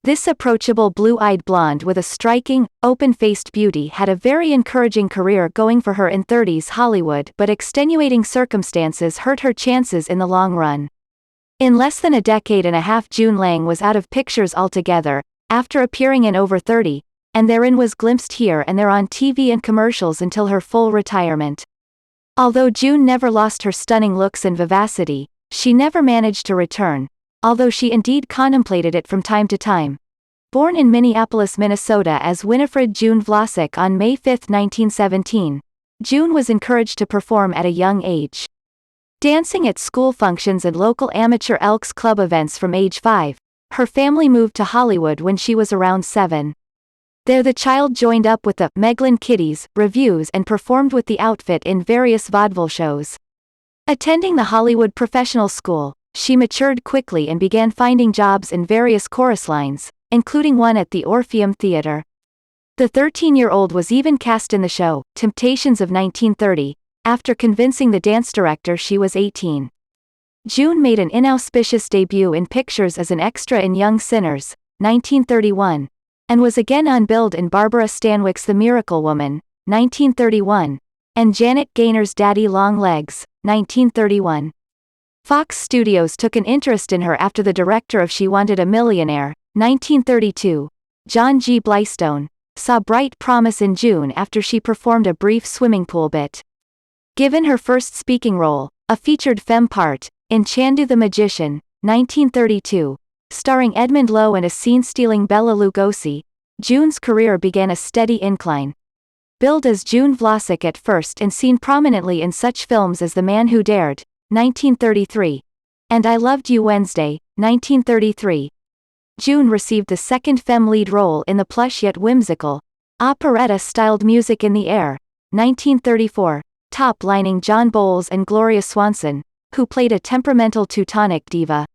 This approachable blue-eyed blonde with a striking, open-faced beauty had a very encouraging career going for her in 30s Hollywood, but extenuating circumstances hurt her chances in the long run. In less than a decade and a half, June Lang was out of pictures altogether, after appearing in over 30, and therein was glimpsed here and there on TV and commercials until her full retirement. Although June never lost her stunning looks and vivacity, she never managed to return, although she indeed contemplated it from time to time. Born in Minneapolis, Minnesota as Winifred June Vlasic on May 5, 1917, June was encouraged to perform at a young age. Dancing at school functions and local amateur Elks Club events from age 5, her family moved to Hollywood when she was around 7. There the child joined up with the Meglin Kiddies revues and performed with the outfit in various vaudeville shows. Attending the Hollywood Professional School, she matured quickly and began finding jobs in various chorus lines, including one at the Orpheum Theater. The 13-year-old was even cast in the show, Temptations of 1930, after convincing the dance director she was 18. June made an inauspicious debut in pictures as an extra in Young Sinners, 1931, and was again unbilled in Barbara Stanwyck's The Miracle Woman, 1931, and Janet Gaynor's Daddy Long Legs, 1931. Fox Studios took an interest in her after the director of She Wanted a Millionaire, 1932, John G. Blystone, saw bright promise in June after she performed a brief swimming pool bit. Given her first speaking role, a featured femme part, in Chandu the Magician, 1932, starring Edmund Lowe and a scene-stealing Bela Lugosi, June's career began a steady incline. Billed as June Vlasic at first and seen prominently in such films as The Man Who Dared, 1933, and I Loved You Wednesday, 1933, June received the second femme lead role in the plush yet whimsical, operetta-styled Music in the Air, 1934, top-lining John Bowles and Gloria Swanson, who played a temperamental Teutonic diva.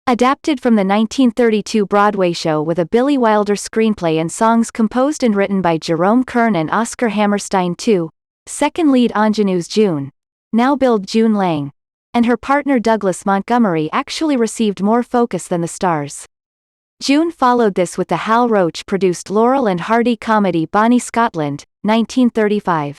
Adapted from the 1932 Broadway show with a Billy Wilder screenplay and songs composed and written by Jerome Kern and Oscar Hammerstein II, second lead ingenue's June, now billed June Lang, and her partner Douglas Montgomery actually received more focus than the stars. June followed this with the Hal Roach-produced Laurel and Hardy comedy Bonnie Scotland, 1935.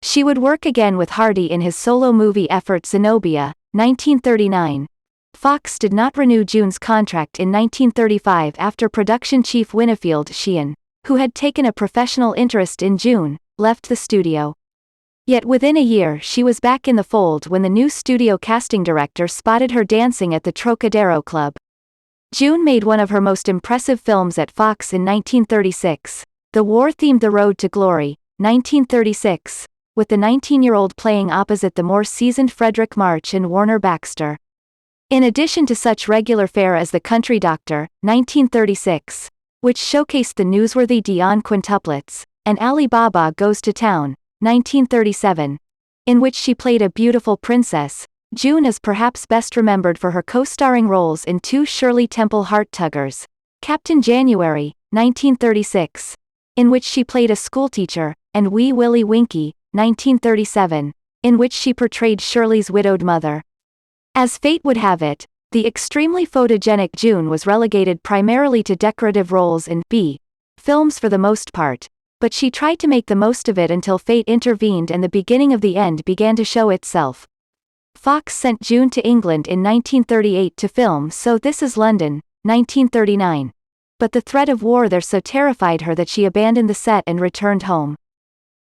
She would work again with Hardy in his solo movie effort Zenobia, 1939. Fox did not renew June's contract in 1935 after production chief Winfield Sheehan, who had taken a professional interest in June, left the studio. Yet within a year she was back in the fold when the new studio casting director spotted her dancing at the Trocadero Club. June made one of her most impressive films at Fox in 1936, the war-themed The Road to Glory, 1936, with the 19-year-old playing opposite the more seasoned Frederick March and Warner Baxter. In addition to such regular fare as The Country Doctor, 1936, which showcased the newsworthy Dion quintuplets, and Ali Baba Goes to Town, 1937, in which she played a beautiful princess, June is perhaps best remembered for her co-starring roles in two Shirley Temple heart-tuggers, Captain January, 1936, in which she played a schoolteacher, and Wee Willie Winkie, 1937, in which she portrayed Shirley's widowed mother. As fate would have it, the extremely photogenic June was relegated primarily to decorative roles in B films for the most part, but she tried to make the most of it until fate intervened and the beginning of the end began to show itself. Fox sent June to England in 1938 to film So This Is London, 1939. But the threat of war there so terrified her that she abandoned the set and returned home.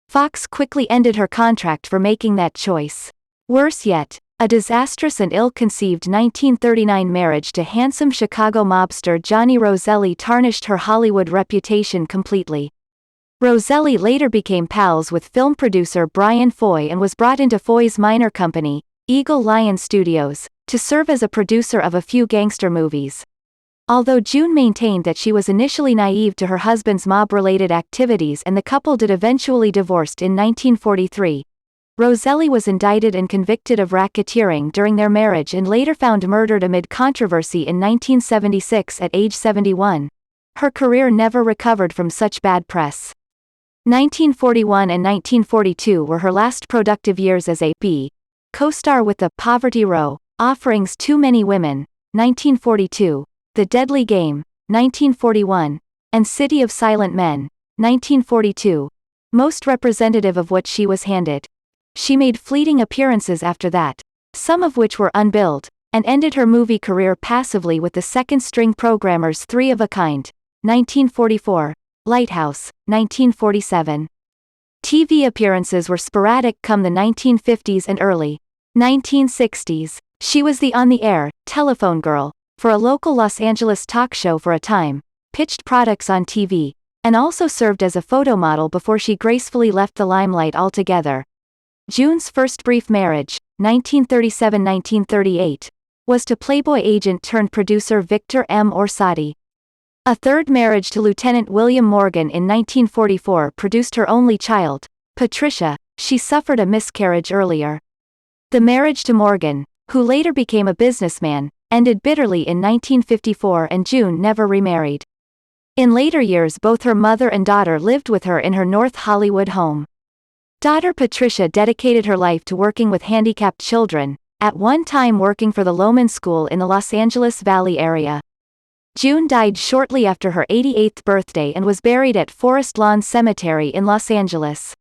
Fox quickly ended her contract for making that choice. Worse yet, a disastrous and ill-conceived 1939 marriage to handsome Chicago mobster Johnny Roselli tarnished her Hollywood reputation completely. Roselli later became pals with film producer Brian Foy and was brought into Foy's minor company, Eagle Lion Studios, to serve as a producer of a few gangster movies. Although June maintained that she was initially naive to her husband's mob-related activities and the couple did eventually divorced in 1943, Roselli was indicted and convicted of racketeering during their marriage and later found murdered amid controversy in 1976 at age 71. Her career never recovered from such bad press. 1941 and 1942 were her last productive years as a B co-star with the Poverty Row, Offerings Too Many Women, 1942, The Deadly Game, 1941, and City of Silent Men, 1942, most representative of what she was handed. She made fleeting appearances after that, some of which were unbilled, and ended her movie career passively with the second-string programmer's Three of a Kind, 1944, Lighthouse, 1947. TV appearances were sporadic come the 1950s and early 1960s. She was the on-the-air, telephone girl, for a local Los Angeles talk show for a time, pitched products on TV, and also served as a photo model before she gracefully left the limelight altogether. June's first brief marriage, 1937-1938, was to Playboy agent-turned-producer Victor M. Orsatti. A third marriage to Lieutenant William Morgan in 1944 produced her only child, Patricia. She suffered a miscarriage earlier. The marriage to Morgan, who later became a businessman, ended bitterly in 1954 and June never remarried. In later years both her mother and daughter lived with her in her North Hollywood home. Daughter Patricia dedicated her life to working with handicapped children, at one time working for the Lohman School in the Los Angeles Valley area. June died shortly after her 88th birthday and was buried at Forest Lawn Cemetery in Los Angeles.